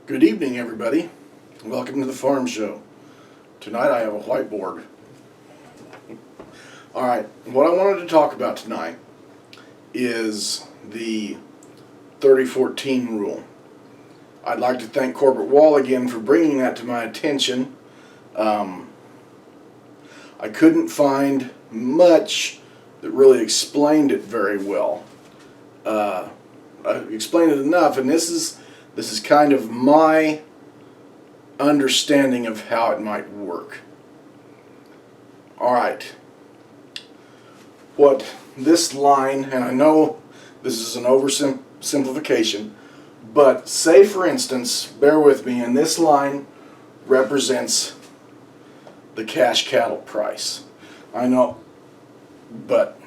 Good evening, everybody. Welcome to the farm show. Tonight I have a whiteboard. Alright, what I wanted to talk about tonight is the 30-14 rule. I'd like to thank Corbett Wall again for bringing that to my attention. I couldn't find much that really explained it very well. I explained it enough, and this is kind of my understanding of how it might work. Alright, what this line, and I know this is an oversimplification, but say for instance, bear with me, and this line represents the cash cattle price. I know, but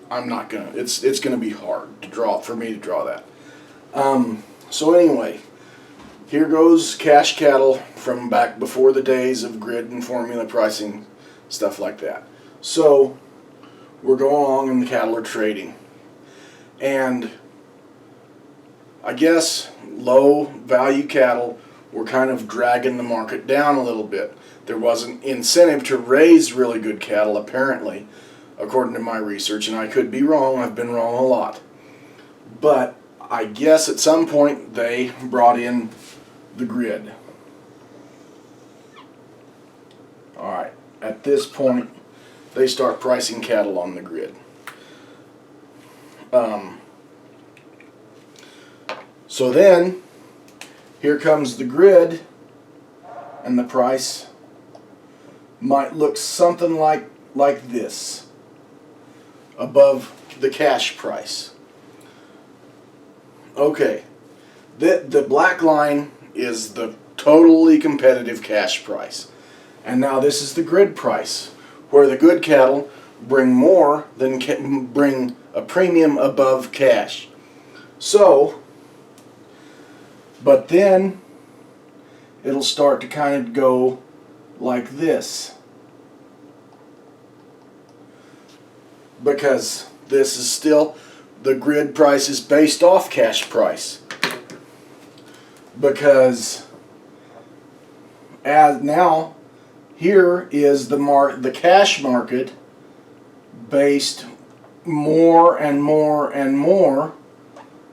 I'm not gonna, it's gonna be hard to draw, for me to draw that. So anyway, here goes cash cattle from back before the days of grid and formula pricing, stuff like that. So we're going along and the cattle are trading. And I guess low value cattle were kind of dragging the market down a little bit. There wasn't incentive to raise really good cattle, apparently, according to my research, and I could be wrong. I've been wrong a lot. But I guess at some point they brought in the grid. Alright, at this point they start pricing cattle on the grid. So then here comes the grid, and the price might look something like this above the cash price. Okay, the black line is the totally competitive cash price, and now this is the grid price, where the good cattle bring more than bring a premium above cash. So, but then it'll start to kind of go like this, because this is still, the grid price is based off cash price, because as now here is the cash market based more and more and more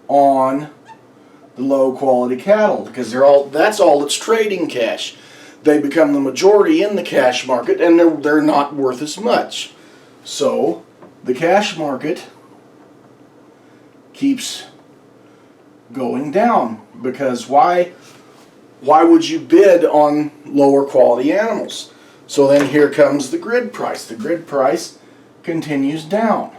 on the low quality cattle, because that's all that's trading cash. They become the majority in the cash market, and they're not worth as much. So the cash market keeps going down, because why would you bid on lower quality animals? So then here comes the grid price. The grid price continues down.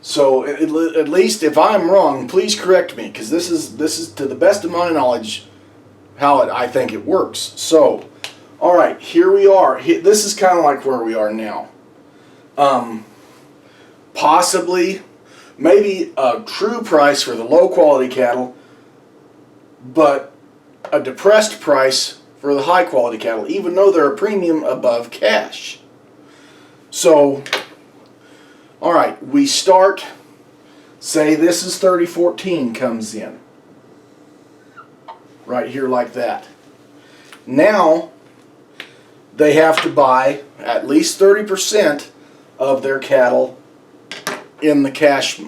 So at least if I'm wrong, please correct me, because this is to the best of my knowledge how I think it works. So alright, here we are. This is kind of like where we are now. Possibly, maybe a true price for the low quality cattle, but a depressed price for the high quality cattle, even though they're a premium above cash. So, alright, we start, say this is 30-14 comes in, right here like that. Now, they have to buy at least 30% of their cattle in the cash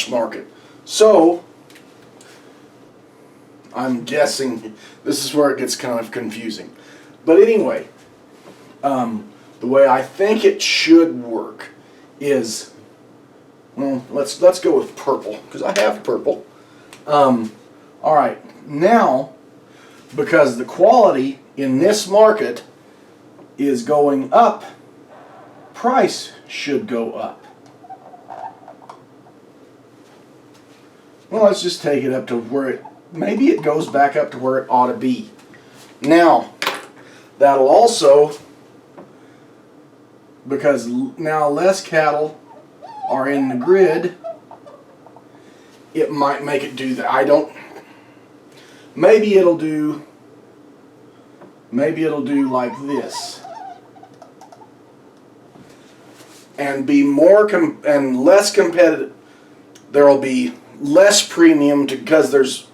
market. So I'm guessing this is where it gets kind of confusing. But anyway, the way I think it should work is, well, let's go with purple, because I have purple. Alright, now because the quality in this market is going up, price should go up. Well, let's just take it up to where maybe it goes back up to where it ought to be. Now, that'll also, because now less cattle are in the grid, it might make it do that. Maybe it'll do like this. And be more and less competitive. There will be less premium because there's,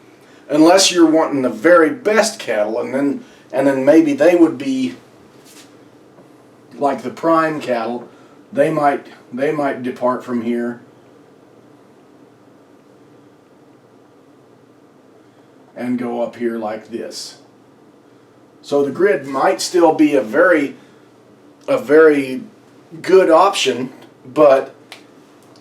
unless you're wanting the very best cattle, and then maybe they would be like the prime cattle. They might depart from here and go up here like this. So the grid might still be a very good option, but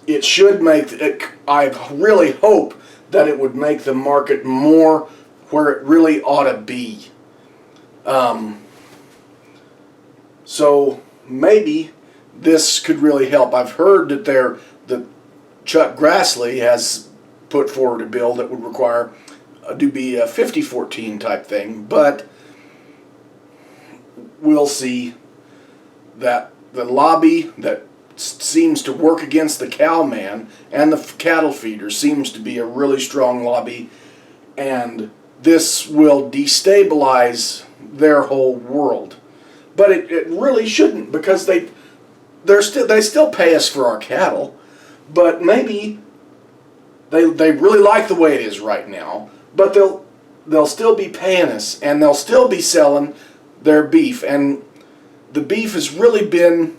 it should make it, I really hope that it would make the market more where it really ought to be. So maybe this could really help. I've heard that Chuck Grassley has put forward a bill that would require to be a 50-14 type thing, but we'll see. That the lobby that seems to work against the cowman and the cattle feeder seems to be a really strong lobby, and this will destabilize their whole world. But it really shouldn't, because they still pay us for our cattle, but maybe they really like the way it is right now, but they'll still be paying us, and they'll still be selling their beef, and the beef has really been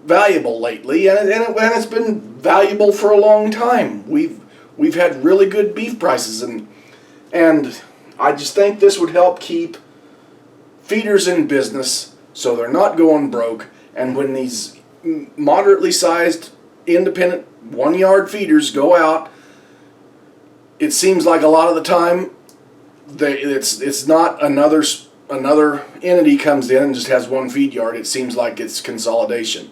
valuable lately, and it's been valuable for a long time. We've had really good beef prices, and I just think this would help keep feeders in business so they're not going broke. And when these moderately sized independent 1-yard feeders go out, it seems like a lot of the time it's not another entity comes in and just has one feed yard. It seems like it's consolidation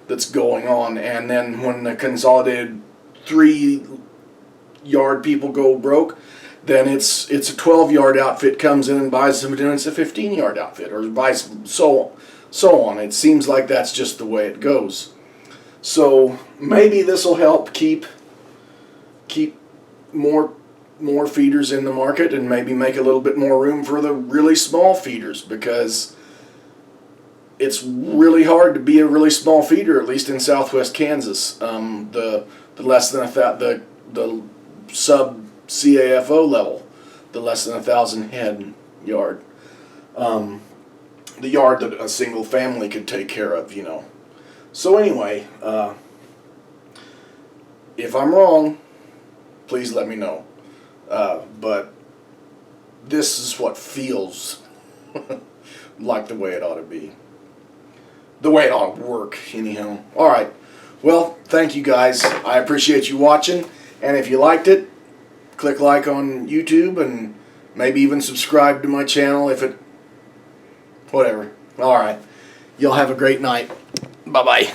that's going on, and then when the consolidated 3-yard people go broke, then it's a 12-yard outfit comes in and buys them, and it's a 15-yard outfit, or vice so on. It seems like that's just the way it goes. So maybe this will help keep more feeders in the market, and maybe make a little bit more room for the really small feeders, because it's really hard to be a really small feeder, at least in southwest Kansas. The less than the sub CAFO level, the less than 1,000 head yard, the yard that a single family could take care of, you know. So anyway, if I'm wrong, please let me know. But this is what feels like the way it ought to be. The way it ought to work, anyhow. Alright, well, thank you guys. I appreciate you watching, and if you liked it, click like on YouTube, and maybe even subscribe to my channel if it... whatever. Alright, you'll have a great night. Bye-bye.